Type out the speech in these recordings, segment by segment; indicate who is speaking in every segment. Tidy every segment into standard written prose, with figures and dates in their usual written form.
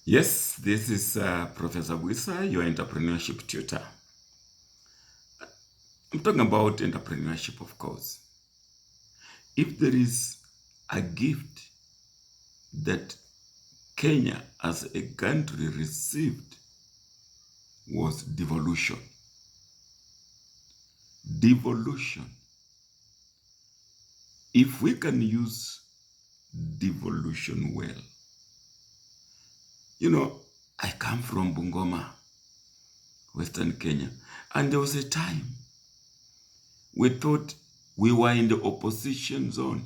Speaker 1: Yes, this is Professor Wisa, your entrepreneurship tutor. I'm talking about entrepreneurship, of course. If there is a gift that Kenya as a country received was devolution. Devolution. If we can use devolution well, you know, I come from Bungoma, Western Kenya, and there was a time we thought we were in the opposition zone.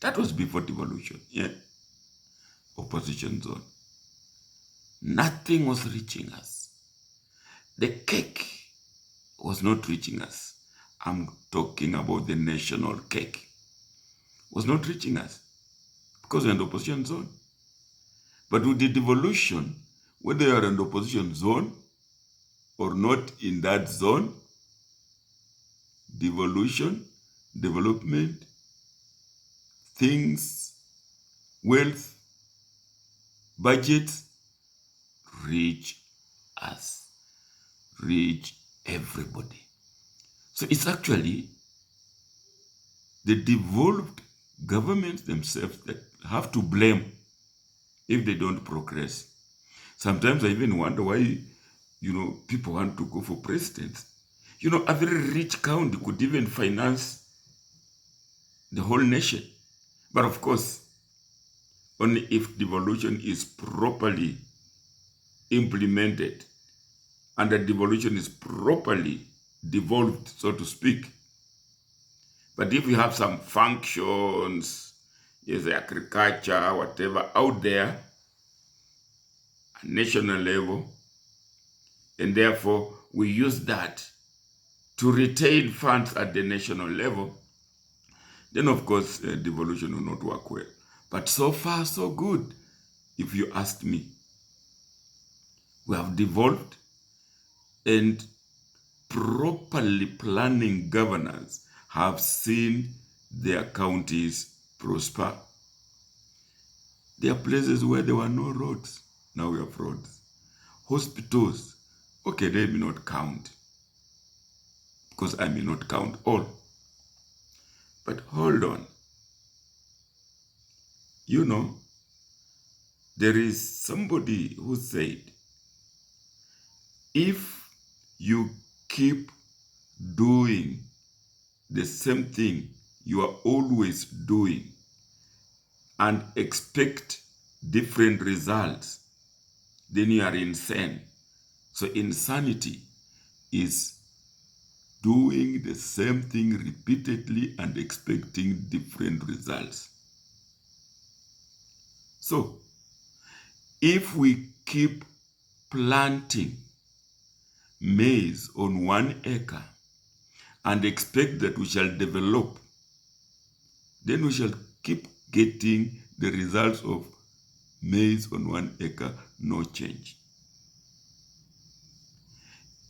Speaker 1: That was before devolution, yeah, opposition zone. Nothing was reaching us. The cake was not reaching us. I'm talking about the national cake. Was not reaching us because we're in the opposition zone. But with the devolution, whether you're in the opposition zone or not in that zone, devolution, development, things, wealth, budgets reach us, reach everybody. So it's actually the devolved governments themselves that have to blame if they don't progress. Sometimes I even wonder why, people want to go for president. A very rich county could even finance the whole nation. But of course, only if devolution is properly implemented and the devolution is properly devolved, so to speak. But if you have some functions, yes, agriculture, whatever, out there, at national level, and therefore we use that to retain funds at the national level, then of course devolution will not work well. But so far, so good, if you ask me. We have devolved, and properly planning governors have seen their counties prosper. There are places where there were no roads. Now we have roads. Hospitals. Okay, they may not count because I may not count all. But hold on. There is somebody who said, if you keep doing the same thing you are always doing and expect different results, then you are insane. So insanity is doing the same thing repeatedly and expecting different results. So, if we keep planting maize on 1 acre and expect that we shall develop, then we shall keep getting the results of maize on 1 acre, no change.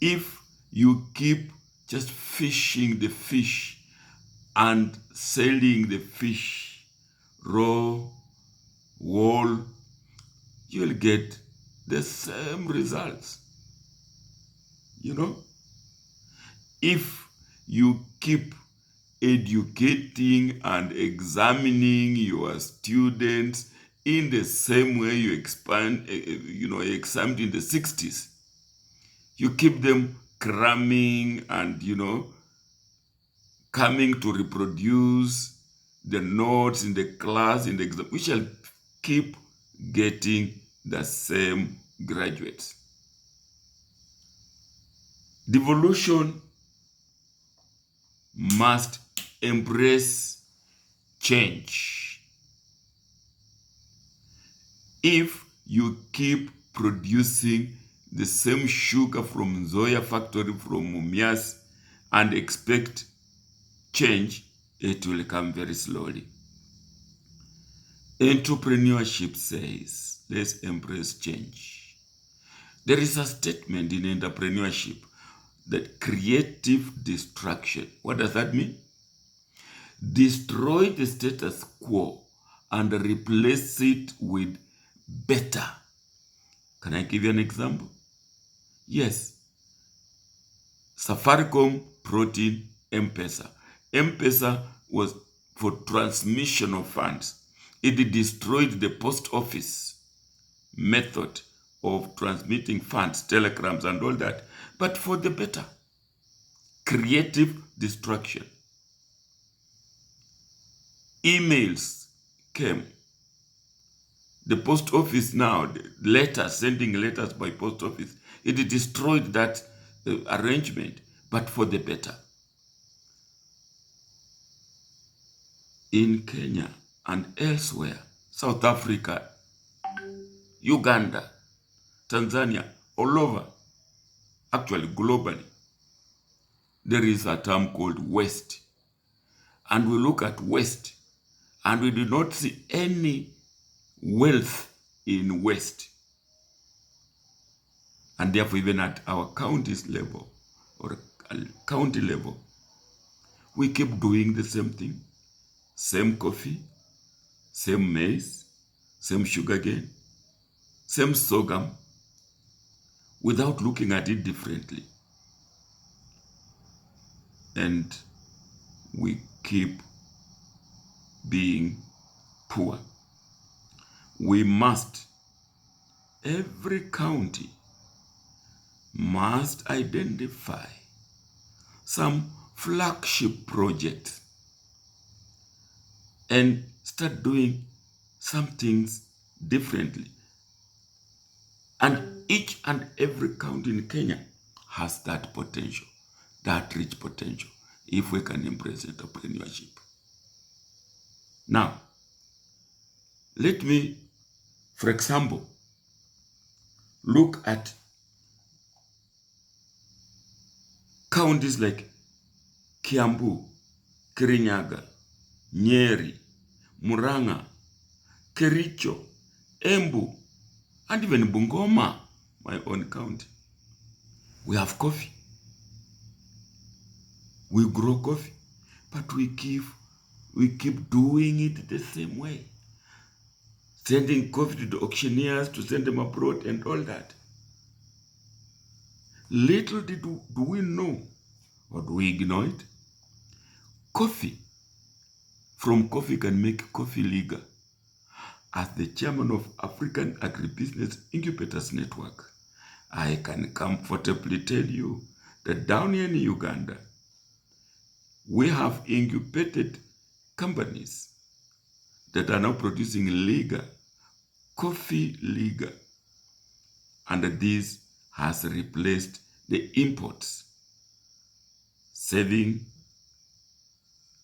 Speaker 1: If you keep just fishing the fish and selling the fish raw, whole, you'll get the same results. If you keep educating and examining your students in the same way you examined in the 60s, you keep them cramming and, coming to reproduce the notes in the class, in the exam, we shall keep getting the same graduates. Devolution must embrace change. If you keep producing the same sugar from Zoya factory, from Mumias, and expect change, it will come very slowly. Entrepreneurship says, let's embrace change. There is a statement in entrepreneurship that creative destruction. What does that mean? Destroy the status quo and replace it with better. Can I give you an example? Yes. Safaricom brought in M-Pesa. M-Pesa was for transmission of funds. It destroyed the post office method of transmitting funds, telegrams and all that, but for the better. Creative destruction. Emails came. The post office now, letters, sending letters by post office, it destroyed that arrangement, but for the better. In Kenya and elsewhere, South Africa, Uganda, Tanzania, all over, actually globally, there is a term called waste. And we look at waste and we do not see any wealth in waste. And therefore, even at our county's level or county level, we keep doing the same thing. Same coffee, same maize, same sugarcane, same sorghum, without looking at it differently. And we keep being poor. We must, every county must identify some flagship projects and start doing some things differently. And each and every county in Kenya has that potential, that rich potential, if we can embrace entrepreneurship. Now, let me, for example, look at counties like Kiambu, Kirinyaga, Nyeri, Murang'a, Kericho, Embu, and even Bungoma, my own county. We have coffee. We grow coffee, but we keep doing it the same way. Sending coffee to the auctioneers to send them abroad and all that. Little do we know, or do we ignore it? Coffee, from coffee can make coffee legal. As the chairman of African Agribusiness Incubators Network, I can comfortably tell you that down here in Uganda, we have incubated companies that are now producing legal, coffee legal. And this has replaced the imports, saving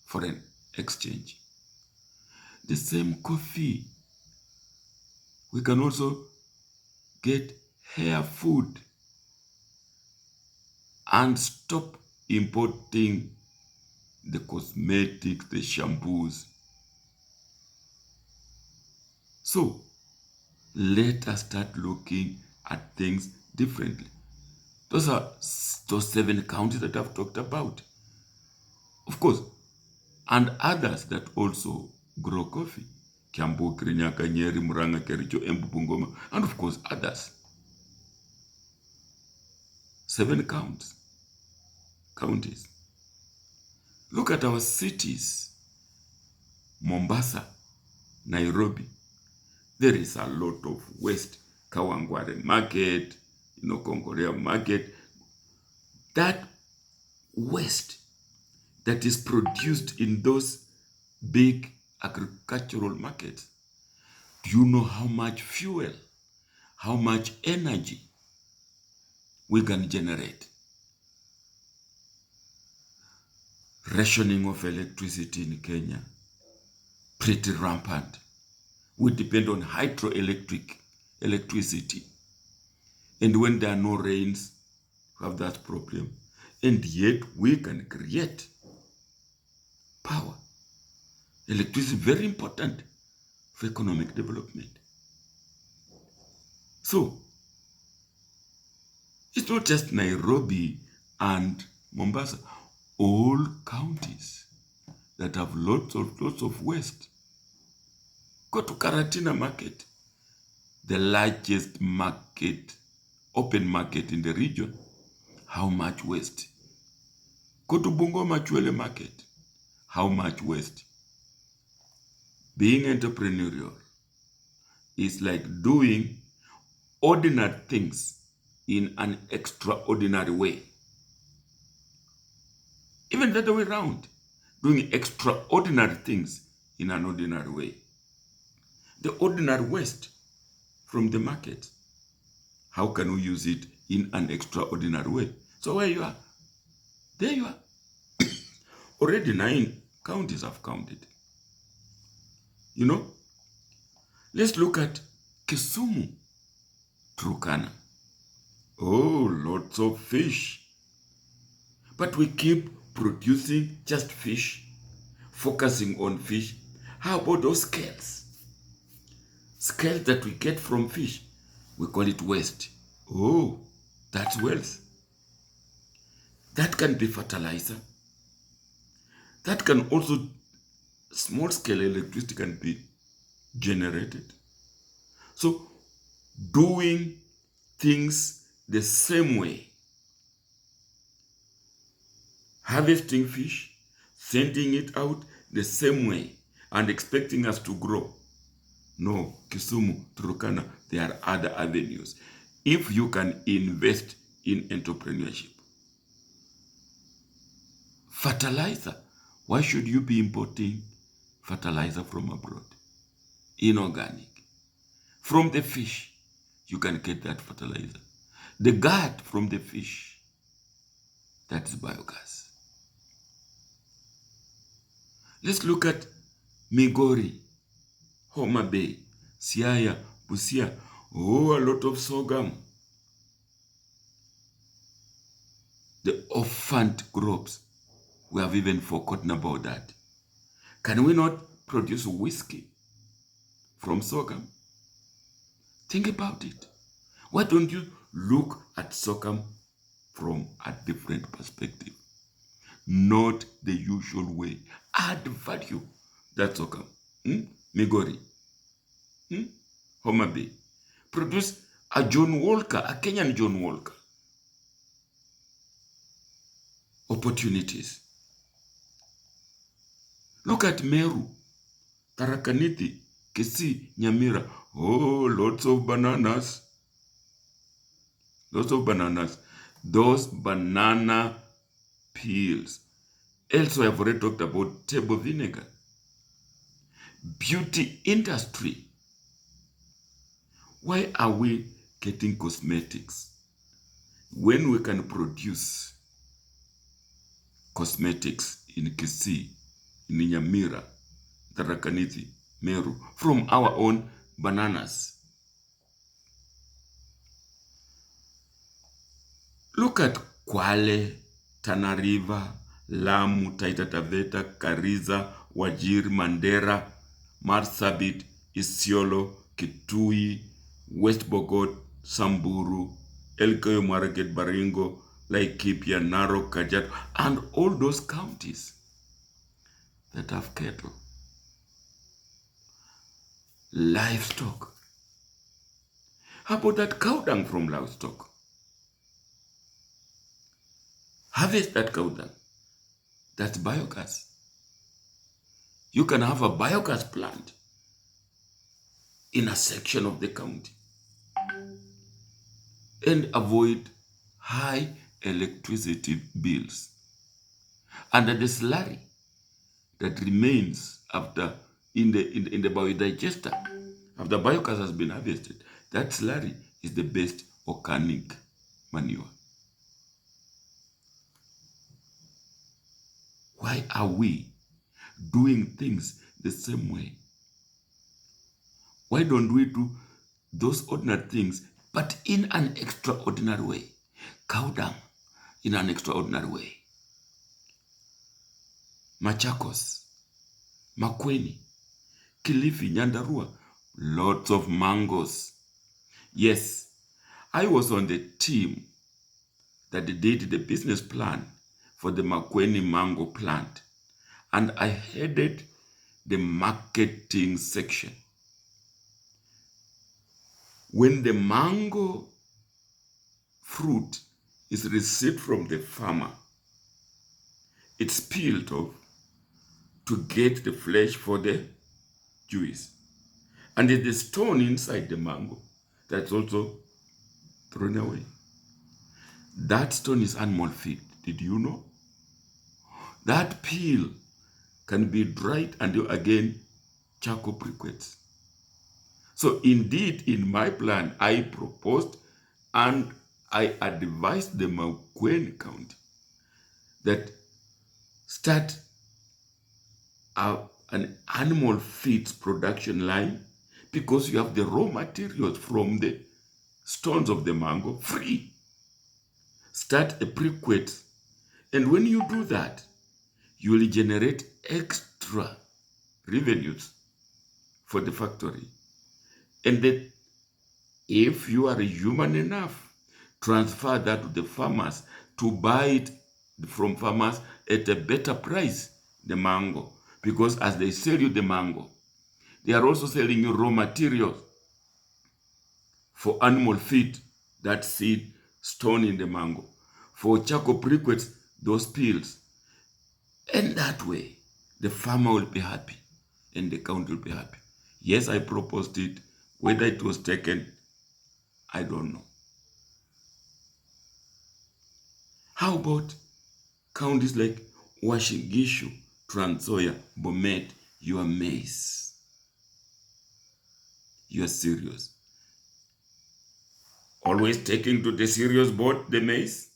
Speaker 1: foreign exchange. The same coffee, we can also get hair food and stop importing the cosmetics, the shampoos. So let us start looking at things differently. Those are those 7 counties that I've talked about. Of course, and others that also grow coffee. Kiambu, Kirinyaga, Nyeri, Murang'a, Kericho, Embu, Bungoma, and of course others. 7 counties. Look at our cities. Mombasa, Nairobi. There is a lot of waste. Kawangware market, Kongorea market. That waste that is produced in those big agricultural markets. Do you know how much fuel, how much energy we can generate? Rationing of electricity in Kenya, pretty rampant. We depend on hydroelectric electricity. And when there are no rains, we have that problem. And yet we can create power. Electricity is very important for economic development. So, it's not just Nairobi and Mombasa, all counties that have lots of waste. Go to Karatina market. the largest market, open market in the region. How much waste? Go to Bungoma Chwele market. How much waste? Being entrepreneurial is like doing ordinary things in an extraordinary way. Even the other way around, doing extraordinary things in an ordinary way. The ordinary waste from the market, how can we use it in an extraordinary way? So where you are, there you are. Already 9 counties have counted. You know, let's look at Kisumu, Turkana. Oh, lots of fish. But we keep producing just fish, focusing on fish. How about those scales? Scales that we get from fish, we call it waste. Oh, that's wealth. That can be fertilizer. That can also, small scale electricity can be generated. So, doing things the same way, harvesting fish, sending it out the same way, and expecting us to grow. No, Kisumu, Turkana, there are other avenues. If you can invest in entrepreneurship. Fertilizer. Why should you be importing fertilizer from abroad? Inorganic. From the fish, you can get that fertilizer. The gut from the fish, that's biogas. Let's look at Migori, Homa Bay, Siaya, Busia. Oh, a lot of sorghum. The orphaned crops. We have even forgotten about that. Can we not produce whiskey from sorghum? Think about it. Why don't you look at sorghum from a different perspective? Not the usual way. Add value. That's sorghum. Migori. Homa Bay. Produce a John Walker, a Kenyan John Walker. Opportunities. Look at Meru, Tharaka Nithi, Kisii, Nyamira. Oh, lots of bananas. Lots of bananas. Those banana peels. Also, I've already talked about table vinegar. Beauty industry. Why are we getting cosmetics when we can produce cosmetics in Kisii, in Nyamira, Tharaka Nithi, Meru, from our own bananas? Look at Kwale, Tana River, Lamu, Taita Taveta, Kariza, Wajir, Mandera, Marsabit, Isiolo, Kitui, West Bogot, Samburu, Elgeyo Marakwet, Baringo, Laikipia, Narok, Kajiado, and all those counties that have cattle. Livestock. How about that cow dung from livestock? Harvest that cow dung. That's biogas. You can have a biogas plant in a section of the county and avoid high electricity bills. And the slurry that remains after in the biodigester, after biogas has been harvested, that slurry is the best organic manure. Why are we doing things the same way? Why don't we do those ordinary things, but in an extraordinary way? Cow dung in an extraordinary way. Machakos, Makueni, Kilifi, Nyandarua, lots of mangoes. Yes, I was on the team that did the business plan for the Makueni mango plant, and I headed the marketing section. When the mango fruit is received from the farmer, it's peeled off to get the flesh for the juice. And there's the stone inside the mango that's also thrown away. That stone is animal feed. Did you know? That peel can be dried and again charcoal briquettes. So indeed, in my plan, I proposed and I advised the Maukweni County that start an animal feeds production line, because you have the raw materials from the stones of the mango free. Start a briquette, and when you do that, you will generate extra revenues for the factory. And then if you are human enough, transfer that to the farmers to buy it from farmers at a better price, the mango. Because as they sell you the mango, they are also selling you raw materials for animal feed, that seed, stone in the mango. For charcoal briquettes, those peels. And that way, the farmer will be happy and the county will be happy. Yes, I proposed it. Whether it was taken, I don't know. How about counties like Uasin Gishu, Trans Nzoia, Bomet? You are maize. You are serious. Always taking to the serious board the maize?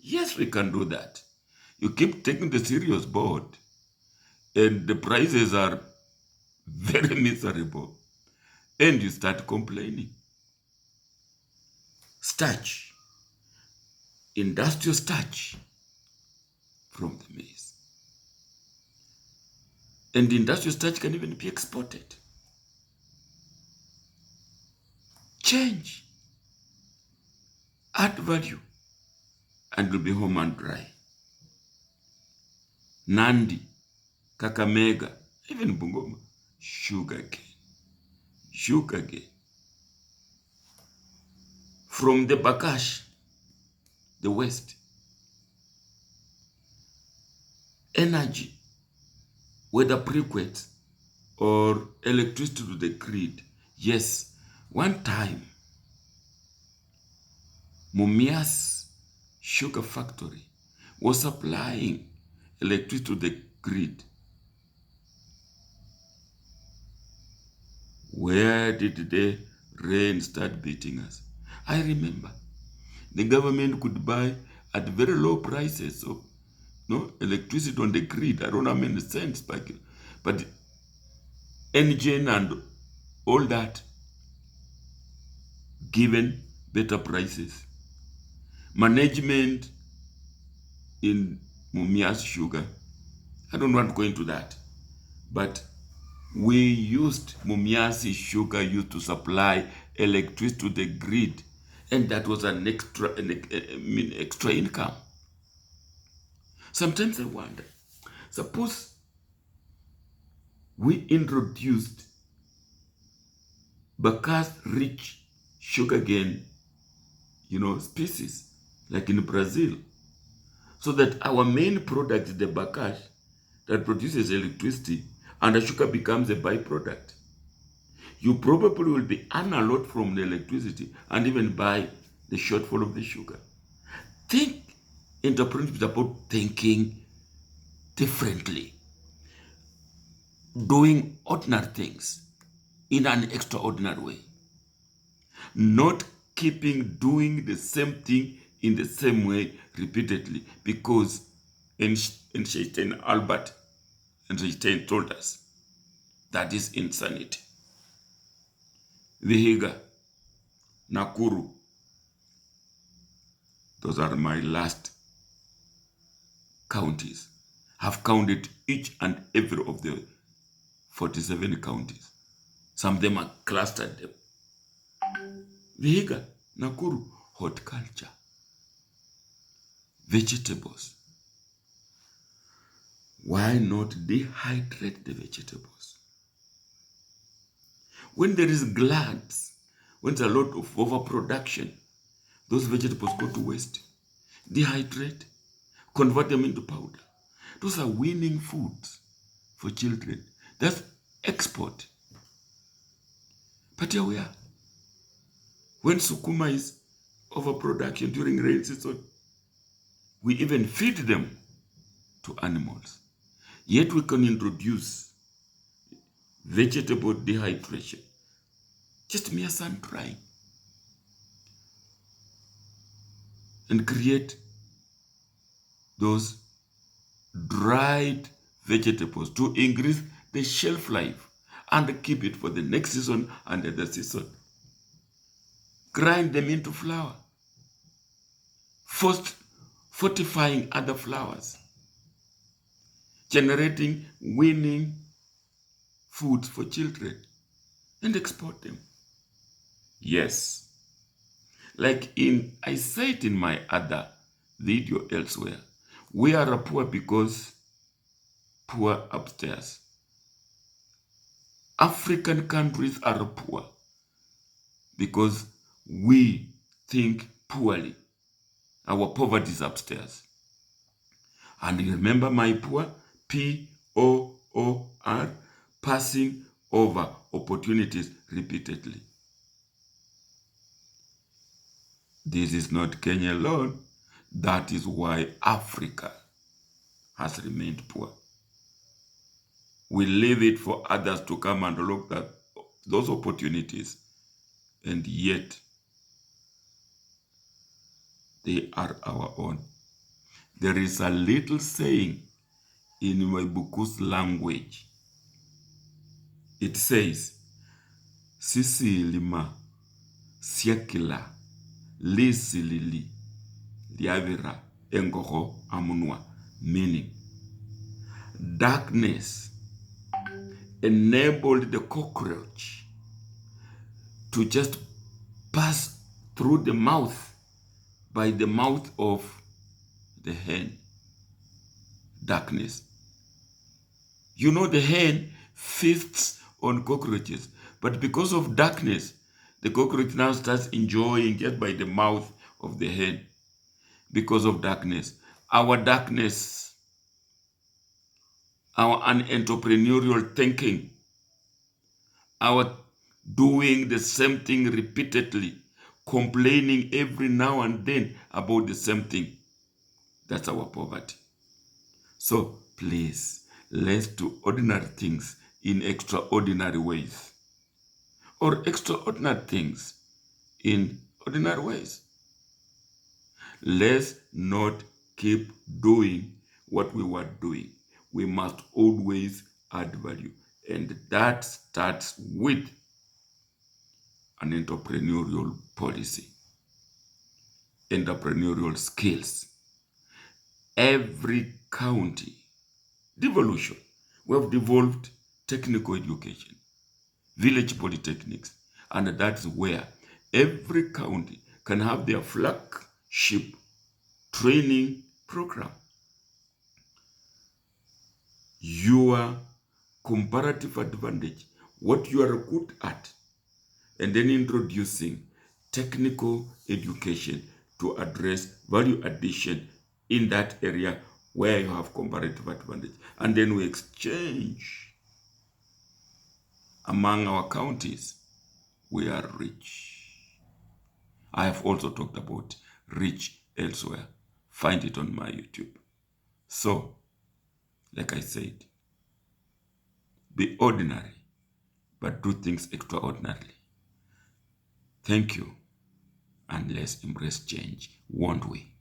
Speaker 1: Yes, we can do that. You keep taking the serious board and the prices are very miserable and you start complaining. Starch, industrial starch from the maize. And the industrial starch can even be exported. Change, add value, and will be home and dry. Nandi, Kakamega, even Bungoma, sugarcane. Sugarcane. From the Bakash, the west. Energy, whether briquettes or electricity to the grid. Yes, one time, Mumias Sugar Factory was supplying electricity to the grid. Where did the rain start beating us? I remember the government could buy at very low prices of electricity on the grid. I don't know how many cents per kilo, but NGN and all that given better prices. Management in Mumias Sugar, I don't want to go into that, but we used Mumias Sugar used to supply electricity to the grid, and that was an extra income. Sometimes I wonder, suppose we introduced Bacchus-rich sugarcane, species, like in Brazil, so that our main product is the Bacchus that produces electricity, and the sugar becomes a byproduct. You probably will be earn a lot from the electricity and even buy the shortfall of the sugar. Think entrepreneurship about thinking differently, doing ordinary things in an extraordinary way, not keeping doing the same thing in the same way repeatedly, because Einstein Albert Einstein told us that is insanity. Vihiga, Nakuru, those are my last counties. I've counted each and every of the 47 counties. Some of them are clustered them. Vihiga, Nakuru, horticulture, vegetables. Why not dehydrate the vegetables? When there is glands, when there's a lot of overproduction, those vegetables go to waste. Dehydrate, convert them into powder. Those are winning foods for children. That's export. But here we are. When sukuma is overproduction during rain season, we even feed them to animals. Yet we can introduce vegetable dehydration, just mere sun drying, and create those dried vegetables to increase the shelf life and keep it for the next season and the season. Grind them into flour, first fortifying other flours, generating winning foods for children, and export them. Yes, like I said in my other video elsewhere, we are poor because poor upstairs. African countries are poor because we think poorly. Our poverty is upstairs. And you remember my poor, P-O-O-R, passing over opportunities repeatedly. This is not Kenya alone. That is why Africa has remained poor. We leave it for others to come and look at those opportunities, and yet they are our own. There is a little saying in Mwebuku's language. It says, Sisi lima siakila lisilili liavira engoho amunwa, meaning darkness enabled the cockroach to just pass through the mouth, by the mouth of the hen. Darkness. You know, the hen feasts on cockroaches, but because of darkness, the cockroach now starts enjoying just by the mouth of the hen. Because of darkness. Our darkness, our unentrepreneurial thinking, our doing the same thing repeatedly, complaining every now and then about the same thing. That's our poverty. So please, let's do ordinary things in extraordinary ways, or extraordinary things in ordinary ways. Let's not keep doing what we were doing. We must always add value, and that starts with an entrepreneurial policy, entrepreneurial skills. Every county, devolution, we have devolved technical education, village polytechnics, and that's where every county can have their flagship training program. Your comparative advantage, what you are good at, and then introducing technical education to address value addition in that area where you have comparative advantage. And then we exchange among our counties. We are rich. I have also talked about rich elsewhere. Find it on my YouTube. So, like I said, be ordinary, but do things extraordinarily. Thank you, and let's embrace change, won't we?